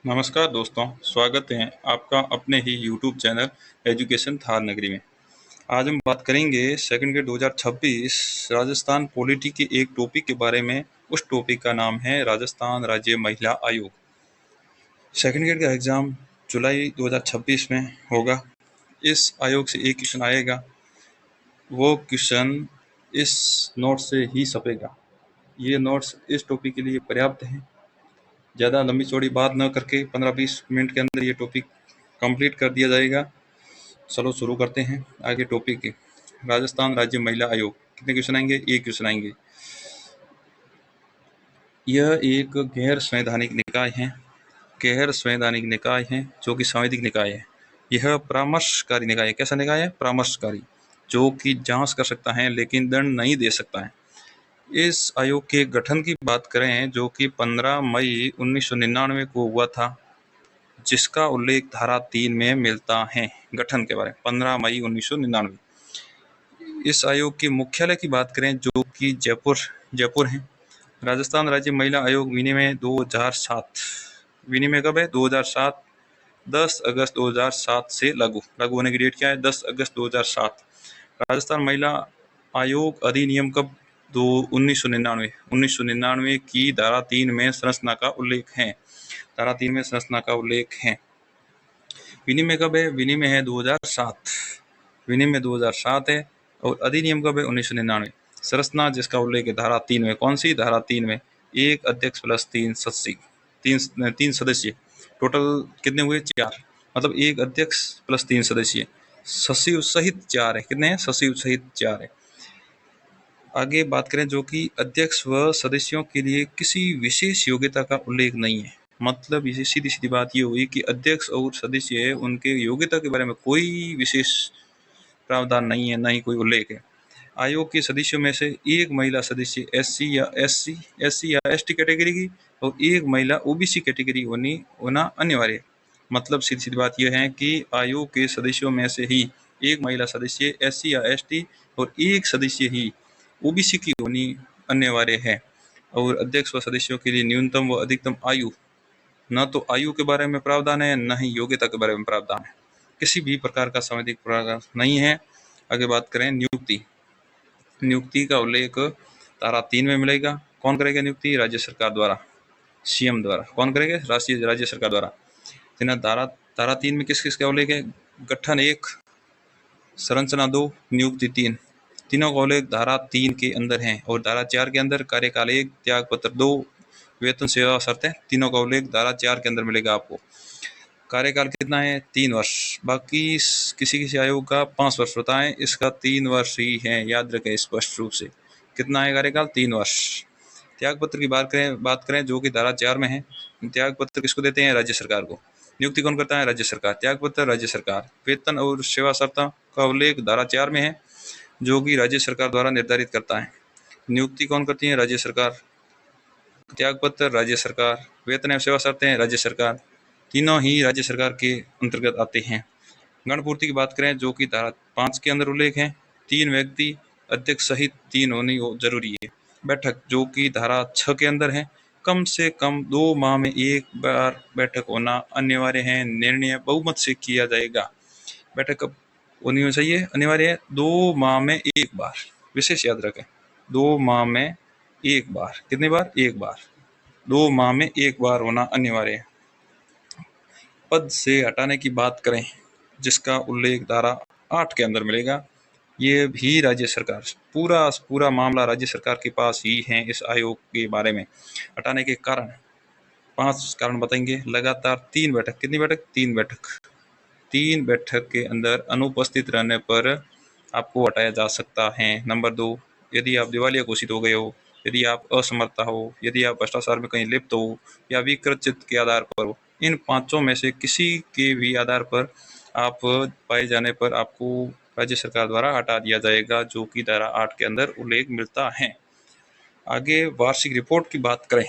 नमस्कार दोस्तों, स्वागत है आपका अपने ही यूट्यूब चैनल एजुकेशन थार नगरी में। आज हम बात करेंगे सेकंड ग्रेड 2026 राजस्थान पॉलिटी के एक टॉपिक के बारे में। उस टॉपिक का नाम है राजस्थान राज्य महिला आयोग। सेकंड ग्रेड का एग्ज़ाम जुलाई 2026 में होगा। इस आयोग से एक क्वेश्चन आएगा, वो क्वेश्चन इस नोट से ही छपेगा। ये नोट्स इस टॉपिक के लिए पर्याप्त हैं। ज़्यादा लंबी चौड़ी बात न करके 15-20 मिनट के अंदर ये टॉपिक कंप्लीट कर दिया जाएगा। चलो शुरू करते हैं आगे टॉपिक के। राजस्थान राज्य महिला आयोग, कितने क्वेश्चन आएंगे? एक क्वेश्चन आएंगे। यह एक गैर संवैधानिक निकाय है। गैर संवैधानिक निकाय है जो कि संवैधानिक निकाय है। यह परामर्शकारी निकाय है। कैसा निकाय है? परामर्शकारी, जो कि जांच कर सकता है लेकिन दंड नहीं दे सकता है। इस आयोग के गठन की बात करें जो कि 15 मई 1999 को हुआ था, जिसका उल्लेख धारा 3 में मिलता है। गठन के बारे में 15 मई 1999। इस आयोग के मुख्यालय की बात करें जो कि जयपुर है। राजस्थान राज्य महिला आयोग विनिमय 2007। विनिमय कब है? 2007, 10 अगस्त 2007 से लागू होने की डेट क्या है? 10 अगस्त 2007। राजस्थान महिला आयोग अधिनियम कब? 1999 की धारा 3 में संरचना का उल्लेख है। धारा 3 में संरचना का उल्लेख है। विनिमय कब है? विनिमय है 2007। विनिमय 2007 है। और अधिनियम कब है? 1999। संरचना जिसका उल्लेख है धारा 3 में, कौन सी? धारा 3 में। एक अध्यक्ष प्लस 3 सदस्य, तीन सदस्य। टोटल कितने हुए? 4। मतलब एक अध्यक्ष प्लस 3 सदस्य। सचिव सहित 4 है। कितने हैं? सचिव सहित 4 है। आगे बात करें जो कि अध्यक्ष व सदस्यों के लिए किसी विशेष योग्यता का उल्लेख नहीं है। मतलब ये सीधी सीधी बात ये हुई कि अध्यक्ष और सदस्य उनके योग्यता के बारे में कोई विशेष प्रावधान नहीं है, ना ही कोई उल्लेख है। आयोग के सदस्यों में से एक महिला सदस्य एससी या एसटी कैटेगरी की और एक महिला ओबीसी कैटेगरी होना अनिवार्य है। मतलब सीधी सीधी बात यह है कि आयोग के सदस्यों में से ही एक महिला सदस्य एससी या एसटी और एक सदस्य ही ओबीसी की होनी अनिवार्य है। और अध्यक्ष व सदस्यों के लिए न्यूनतम व अधिकतम आयु, न तो आयु के बारे में प्रावधान है, न ही योग्यता के बारे में प्रावधान है। किसी भी प्रकार का संवैधानिक प्रावधान नहीं है। आगे बात करें नियुक्ति का उल्लेख धारा 3 में मिलेगा। कौन करेगा नियुक्ति? राज्य सरकार द्वारा, सीएम द्वारा। कौन करेगा? राज्य सरकार द्वारा। धारा 3 में किस किस का उल्लेख है? गठन 1, संरचना 2, नियुक्ति 3। तीनों का उल्लेख धारा 3 के अंदर है। और धारा 4 के अंदर कार्यकाल 1, त्यागपत्र 2, वेतन सेवा शर्तें, तीनों का उल्लेख धारा 4 के अंदर मिलेगा आपको। कार्यकाल कितना है? 3 वर्ष। बाकी किसी किसी आयोग का 5 वर्ष होता है, इसका 3 वर्ष ही है, याद रखें स्पष्ट रूप से। कितना है कार्यकाल? 3 वर्ष। त्यागपत्र की बात करें जो कि धारा 4 में है। त्यागपत्र किसको देते हैं? राज्य सरकार को। नियुक्ति कौन करता है? राज्य सरकार। त्यागपत्र राज्य सरकार। वेतन और सेवा शर्तों का उल्लेख धारा 4 में है, जो कि राज्य सरकार द्वारा निर्धारित करता है। नियुक्ति कौन करती है? राज्य सरकार। त्यागपत्र राज्य सरकार। वेतन एवं सेवा शर्तें राज्य सरकार। तीनों ही राज्य सरकार के अंतर्गत आते हैं। गणपूर्ति की बात करें जो कि धारा 5 के अंदर उल्लेख है। 3 व्यक्ति अध्यक्ष सहित 3 होनी जरूरी है। बैठक जो कि धारा 6 के अंदर है। कम से कम 2 माह में एक बार बैठक होना अनिवार्य है। निर्णय बहुमत से किया जाएगा। बैठक कब होनी चाहिए? अनिवार्य है 2 माह में एक बार। विशेष याद रखें, 2 माह में एक बार। कितनी बार? एक बार। 2 माह में एक बार होना अनिवार्य है। पद से हटाने की बात करें जिसका उल्लेख धारा 8 के अंदर मिलेगा। ये भी राज्य सरकार, पूरा मामला राज्य सरकार के पास ही है। इस आयोग के बारे में हटाने के कारण 5 कारण बताएंगे। लगातार 3 बैठक। कितनी बैठक? 3 बैठक। 3 बैठक के अंदर अनुपस्थित रहने पर आपको हटाया जा सकता है। नंबर 2, यदि आप दिवालिया घोषित हो गए हो, यदि आप असमर्थ हो, यदि आप भ्रष्टाचार में कहीं लिप्त हो या विकृत के आधार पर हो। इन 5 में से किसी के भी आधार पर आप पाए जाने पर आपको राज्य सरकार द्वारा हटा दिया जाएगा, जो कि धारा 8 के अंदर उल्लेख मिलता है। आगे वार्षिक रिपोर्ट की बात करें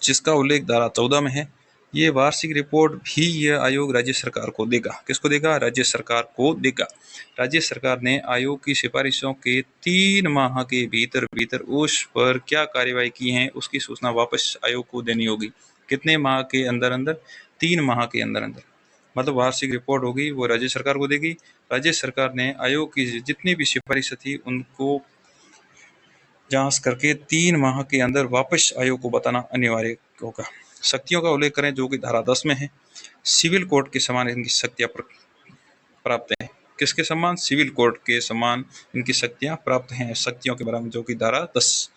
जिसका उल्लेख धारा 14 में है। ये वार्षिक रिपोर्ट भी यह आयोग राज्य सरकार को देगा। किसको देगा? राज्य सरकार को देगा। राज्य सरकार ने आयोग की सिफारिशों के 3 माह के भीतर भीतर उस पर क्या कार्यवाही की है उसकी सूचना वापस आयोग को देनी होगी। कितने माह के अंदर अंदर? 3 माह के अंदर अंदर। मतलब वार्षिक रिपोर्ट होगी वो राज्य सरकार को देगी। राज्य सरकार ने आयोग की जितनी भी सिफारिशें थी उनको जांच करके 3 माह के अंदर वापस आयोग को बताना अनिवार्य होगा। शक्तियों का उल्लेख करें जो कि धारा 10 में है। सिविल कोर्ट के समान इनकी शक्तियां प्राप्त हैं। किसके समान? सिविल कोर्ट के समान इनकी शक्तियां प्राप्त हैं। शक्तियों के बारे में जो कि धारा 10।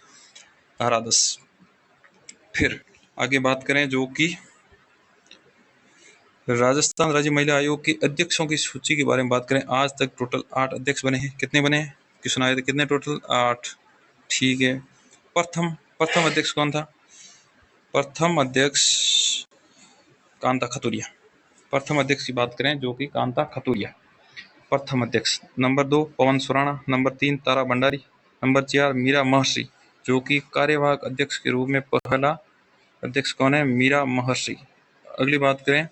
फिर आगे बात करें जो कि राजस्थान राज्य महिला आयोग के अध्यक्षों की सूची के बारे में बात करें। आज तक टोटल 8 अध्यक्ष बने हैं। कितने बने हैं? क्वेश्चन आए थे कितने टोटल? 8। ठीक है। प्रथम अध्यक्ष कौन था? प्रथम अध्यक्ष कांता खतुरिया। प्रथम अध्यक्ष की बात करें जो कि कांता खतुरिया प्रथम अध्यक्ष। नंबर 2 पवन सुराणा। नंबर 3 तारा भंडारी। नंबर 4 मीरा महर्षि जो कि कार्यवाहक अध्यक्ष के रूप में पहला अध्यक्ष कौन है? मीरा महर्षि। अगली बात करें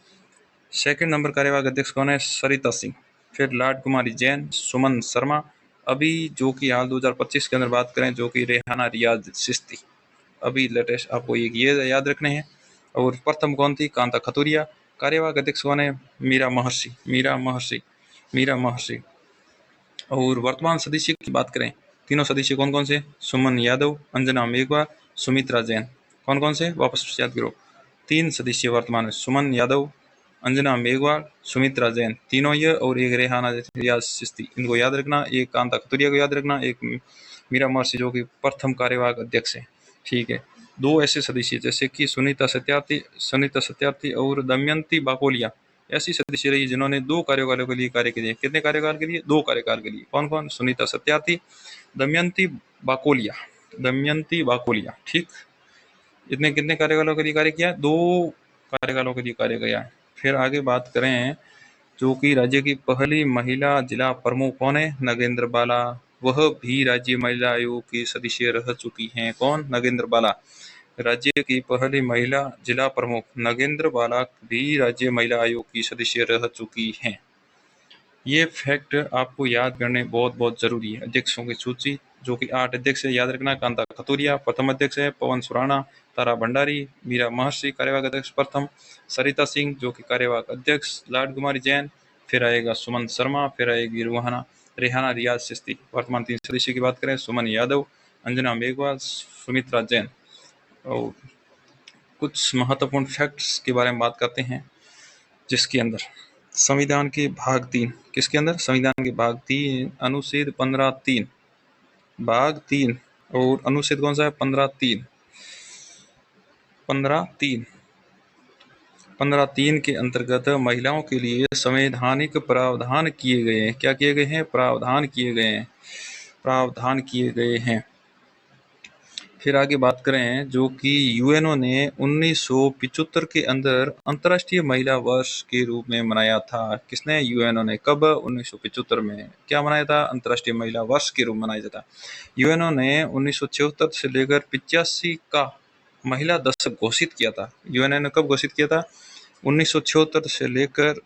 सेकंड नंबर कार्यवाहक अध्यक्ष कौन है? सरिता सिंह। फिर लाड कुमारी जैन, सुमन शर्मा। अभी जो कि हाल 2025 के अंदर बात करें जो कि रेहाना रियाज चिश्ती। अभी लेटेस्ट आपको ये याद रखने हैं। और प्रथम कौन थी? कांता खतुरिया। कार्यवाहक अध्यक्ष कौन है? मीरा महर्षि। और वर्तमान सदस्य की बात करें तीनों सदस्य कौन कौन से? सुमन यादव, अंजना मेघवाल, सुमित्रा जैन। कौन कौन से? वापस याद करो। 3 सदस्य वर्तमान में, सुमन यादव, अंजना मेघवाल, सुमित्रा जैन, तीनों ये, और एक रेहाना रियाज चिश्ती। इनको याद रखना। एक कांता खतुरिया को याद रखना, एक मीरा महर्षि जो कि प्रथम कार्यवाहक अध्यक्ष है। ठीक है। 2 ऐसे सदस्य जैसे कि सुनीता सत्यार्थी और दमयंती बाकोलिया ऐसी सदस्य रही जिन्होंने 2 कार्यकालों के लिए कार्य किए। कितने कार्यकाल के लिए? 2 कार्यकाल के लिए। कौन कौन? सुनीता सत्यार्थी, दमयंती बाकोलिया। ठीक। इतने कितने कार्यकालों के लिए कार्य किया? 2 कार्यकालों के लिए कार्य किया है। फिर आगे बात करें जो कि राज्य की पहली महिला जिला प्रमुख कौन है? नगेंद्र बाला। वह भी राज्य महिला आयोग की सदस्य रह चुकी हैं। कौन? नगेंद्र बाला। राज्य की पहली महिला जिला प्रमुख नगेंद्र बाला भी राज्य महिला आयोग की सदस्य रह चुकी हैं। ये फैक्ट आपको याद करने बहुत बहुत जरूरी है। अध्यक्षों की सूची जो कि 8 अध्यक्ष है, याद रखना। कांता खतुरिया प्रथम अध्यक्ष है, पवन सुराणा, तारा भंडारी, मीरा महर्षि कार्यवाहक अध्यक्ष प्रथम, सरिता सिंह जो कि कार्यवाहक अध्यक्ष, लाड कुमारी जैन, फिर आएगा सुमन शर्मा, फिर आएगी रेहाना रियाज चिश्ती। वर्तमान 3 सदस्य की बात करें, सुमन यादव, अंजना मेघवाल, सुमित्रा जैन। और कुछ महत्वपूर्ण फैक्ट्स के बारे में बात करते हैं जिसके अंदर संविधान के भाग 3, किसके अंदर? संविधान के भाग 3 अनुच्छेद 15(3) भाग 3 और अनुच्छेद कौन सा है? 15(3) के अंतर्गत महिलाओं के लिए संवैधानिक प्रावधान किए गए हैं। क्या किए गए हैं? प्रावधान किए गए हैं। फिर आगे बात करें जो कि यूएनओ ने 1975 के अंदर अंतर्राष्ट्रीय महिला वर्ष के रूप में मनाया था। किसने? यूएनओ ने। कब? 1975 में। क्या मनाया था? अंतर्राष्ट्रीय महिला वर्ष के रूप में मनाया जाता। यूएनओ ने 1974 से लेकर 85 का महिला दशक घोषित किया था। यूएनओ ने कब घोषित किया था? 1974 से लेकर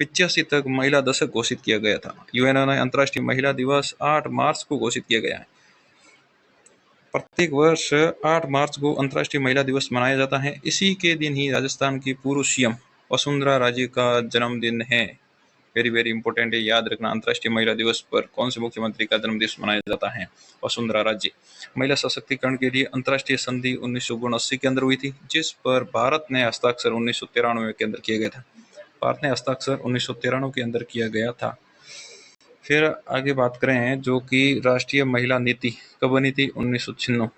85 तक महिला दशक घोषित किया गया था। यूएनओ ने अंतर्राष्ट्रीय महिला दिवस 8 मार्च को घोषित किया गया है। प्रत्येक वर्ष 8 मार्च को अंतर्राष्ट्रीय महिला दिवस मनाया जाता है। इसी के दिन ही राजस्थान की पूर्व सीएम वसुंधरा राजे का जन्मदिन है। वेरी वेरी इंपॉर्टेंट है, याद रखना। अंतर्राष्ट्रीय महिला दिवस पर कौन से मुख्यमंत्री का जन्मदिवस मनाया जाता है? वसुंधरा राजे। महिला सशक्तिकरण के लिए अंतर्राष्ट्रीय संधि 1979 के अंदर हुई थी, जिस पर भारत ने हस्ताक्षर 1993 के अंदर किया गया था। भारत ने हस्ताक्षर 1993 के अंदर किया गया था। फिर आगे बात करें जो कि राष्ट्रीय महिला नीति कब बनी थी? 1996।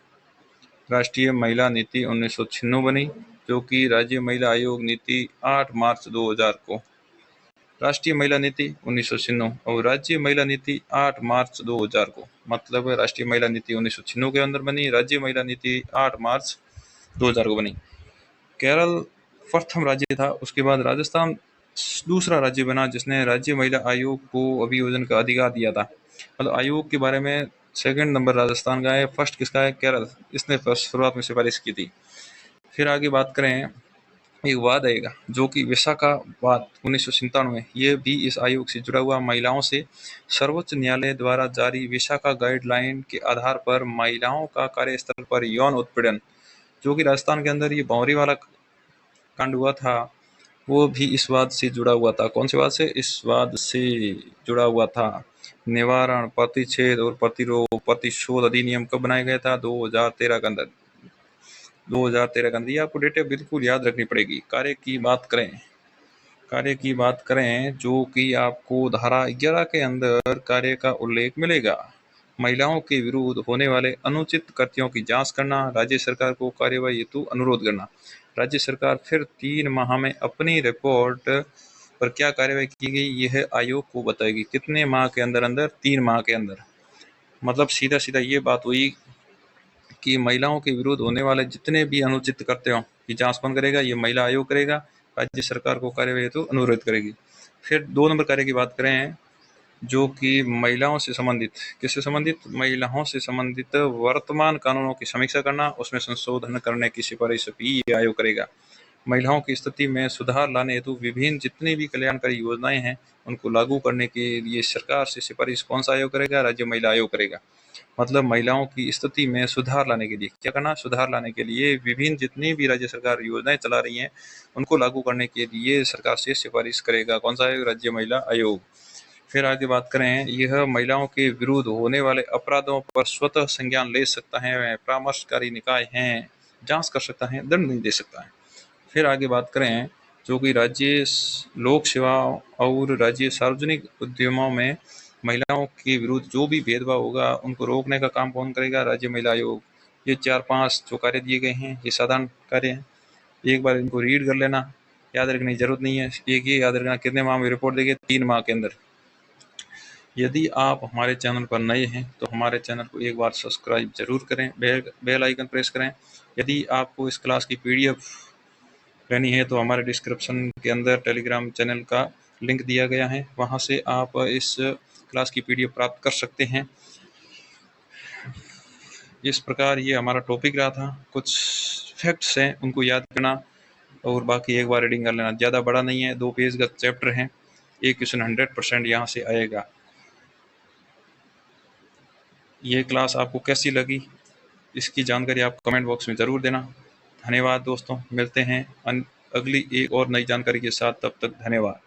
राष्ट्रीय महिला नीति 1996 बनी, जो कि राज्य महिला आयोग नीति 8 मार्च 2000 को। राष्ट्रीय महिला नीति 1996 और राज्य महिला नीति 8 मार्च 2000 को। मतलब राष्ट्रीय महिला नीति 1996 के अंदर बनी, राज्य महिला नीति 8 मार्च 2000 को बनी। केरल प्रथम राज्य था, उसके बाद राजस्थान दूसरा राज्य बना जिसने राज्य महिला आयोग को अभियोजन का अधिकार दिया था। मतलब आयोग के बारे में सेकंड नंबर राजस्थान का है, फर्स्ट किसका है? केरल। इसने शुरुआत में सिफारिश की थी। फिर आगे बात करें एक वाद आएगा जो कि विशाखावाद 1997, ये भी इस आयोग से जुड़ा हुआ। महिलाओं से सर्वोच्च न्यायालय द्वारा जारी विशाखा गाइडलाइन के आधार पर महिलाओं का कार्यस्थल पर यौन उत्पीड़न, जो कि राजस्थान के अंदर ये भौरी वाला कांड हुआ था, वो भी इस वाद से जुड़ा हुआ था। कौन से वाद से? इस वाद से जुड़ा हुआ था। निवारण, प्रतिषेध और प्रतिशोध अधिनियम कब बनाया गया था? 2013 के अंदर। 2013 के अंदर। ये आपको डेटें बिल्कुल याद रखनी पड़ेगी। कार्य की बात करें जो कि आपको धारा 11 के अंदर कार्य का उल्लेख मिलेगा। महिलाओं के विरुद्ध होने वाले अनुचित कृत्यों की जांच करना, राज्य सरकार को कार्यवाही हेतु अनुरोध करना। राज्य सरकार फिर 3 माह में अपनी रिपोर्ट पर क्या कार्यवाही की गई, यह आयोग को बताएगी। कितने माह के अंदर अंदर? 3 माह के अंदर। मतलब सीधा सीधा ये बात हुई कि महिलाओं के विरुद्ध होने वाले जितने भी अनुचित कृत्यों की जांच कौन करेगा? ये महिला आयोग करेगा। राज्य सरकार को कार्यवाही हेतु अनुरोध करेगी। फिर 2 नंबर कार्य की बात करें जो कि महिलाओं से संबंधित, किससे संबंधित? महिलाओं से संबंधित वर्तमान कानूनों की समीक्षा करना, उसमें संशोधन करने की सिफारिश भी ये आयोग करेगा। महिलाओं की स्थिति में सुधार लाने हेतु विभिन्न जितनी भी कल्याणकारी योजनाएं हैं उनको लागू करने के लिए सरकार से सिफारिश कौन सा आयोग करेगा? राज्य महिला आयोग करेगा। मतलब महिलाओं की स्थिति में सुधार लाने के लिए क्या करना? सुधार लाने के लिए विभिन्न जितनी भी राज्य सरकार योजनाएं चला रही हैं उनको लागू करने के लिए सरकार से सिफारिश करेगा। कौन सा आयोग? राज्य महिला आयोग। फिर आगे बात करें, यह महिलाओं के विरुद्ध होने वाले अपराधों पर स्वतः संज्ञान ले सकता है, परामर्शकारी निकाय है, जांच कर सकता है, दंड नहीं दे सकता है। फिर आगे बात करें जो कि राज्य लोक सेवाओं और राज्य सार्वजनिक उद्यमों में महिलाओं के विरुद्ध जो भी भेदभाव होगा उनको रोकने का काम कौन करेगा? राज्य महिला आयोग। ये 4-5 जो कार्य दिए गए हैं ये साधारण कार्य हैं। एक बार इनको रीड कर लेना, याद रखने की जरूरत नहीं है। एक ये याद रखना, कितने माह में रिपोर्ट देंगे? 3 माह के अंदर। यदि आप हमारे चैनल पर नए हैं तो हमारे चैनल को एक बार सब्सक्राइब जरूर करें, बेल आइकन प्रेस करें। यदि आपको इस क्लास की PDF लेनी है तो हमारे डिस्क्रिप्शन के अंदर टेलीग्राम चैनल का लिंक दिया गया है, वहां से आप इस क्लास की PDF प्राप्त कर सकते हैं। इस प्रकार ये हमारा टॉपिक रहा था। कुछ फैक्ट्स हैं उनको याद करना और बाकी एक बार रीडिंग कर लेना। ज़्यादा बड़ा नहीं है, 2 पेज का चैप्टर है। एक क्वेश्चन 100% यहाँ से आएगा। ये क्लास आपको कैसी लगी इसकी जानकारी आप कमेंट बॉक्स में ज़रूर देना। धन्यवाद दोस्तों, मिलते हैं अगली एक और नई जानकारी के साथ। तब तक धन्यवाद।